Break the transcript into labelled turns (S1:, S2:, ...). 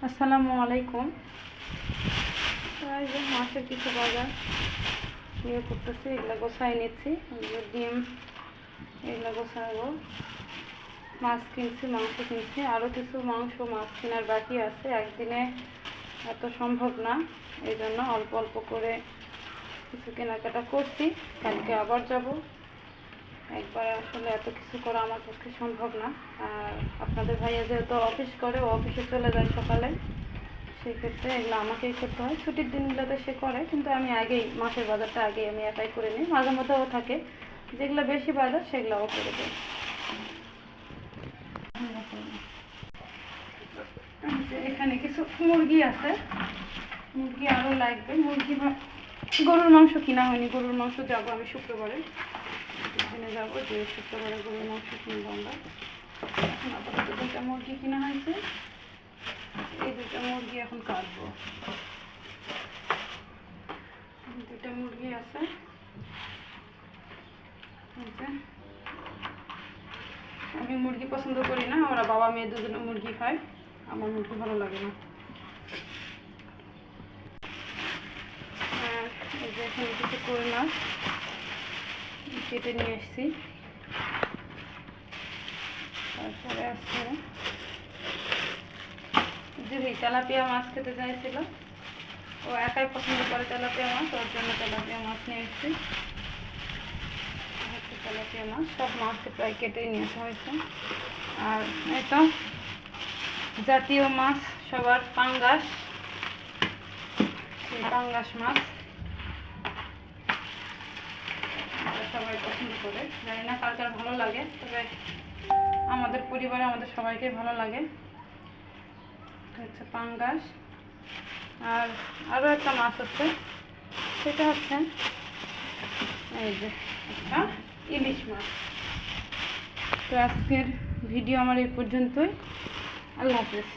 S1: আসসালামু আলাইকুম। এই যে মাছের কিছু বাজার নিয়ে করতেছি, এগুলো গোছাই নিচ্ছি। ডিম এগুলো গোছাবো। মাছ কিনছি, মাংস কিনছি, আরও কিছু মাছ কেনার বাকি আছে। একদিনে এত সম্ভব না, এই জন্য অল্প অল্প করে কিছু কেনাকাটা করছি। কালকে আবার যাব। একবার আসলে এত কিছু করা আমার পক্ষে সম্ভব না। আর আপনাদের ভাইয়া যেহেতু অফিস করে, ও অফিসে চলে যায় সকালে, সেই ক্ষেত্রে এগুলো আমাকেই করতে হয়। ছুটির দিনগুলোতে সে করে, কিন্তু আমি আগেই মাছের বাজারটা আগেই আমি একাই করে নিই। মাঝে মধ্যে ও থাকে, যেগুলো বেশি বাজার সেগুলো ও করে দেয়। এখানে কিছু মুরগি আছে, মুরগি আরও লাগবে। গরুর মাংস কিনা হয়নি, গরুর মাংস যাবো আমি শুক্রবারে, কিনে যাবো। যে শুক্রবারে গরুর মাংস কিনবো আমরা। এখন আপাতত 2টা মুরগি কিনা হয়েছে, এই 2টা মুরগি এখন কাটবো। 2টা মুরগি আছে। আমি মুরগি পছন্দ করি না, ওরা বাবা মেয়ে দুজনে মুরগি খায়, আমার মুরগি ভালো লাগে না। আর এই যে এখানে কিছু কই মাছ কেটে নিয়ে এসেছি। তারপরে আছে যে তেলাপিয়া মাছ খেতে চাইছিল, ও একাই পছন্দ করে তেলাপিয়া মাছ, ওর জন্য তেলাপিয়া মাছ নিয়ে এসেছি। তেলাপিয়া মাছ, সব মাছ প্রায় কেটেই নিয়ে আসা হয়েছে। আর এই তো জাতীয় মাছ সবার পাঙ্গাস, সেই পাঙ্গাস মাছ সবাই পছন্দ করে। জানি না কার কার ভালো লাগে, তবে আমাদের পরিবারে আমাদের সবাইকে ভালো লাগে। হচ্ছে পাঙ্গাস। আর আরও একটা মাছ আছে, সেটা হচ্ছে এই যে একটা ইলিশ মাছ। তো আজকের ভিডিও আমার এই পর্যন্তই। আল্লাহ হাফেজ।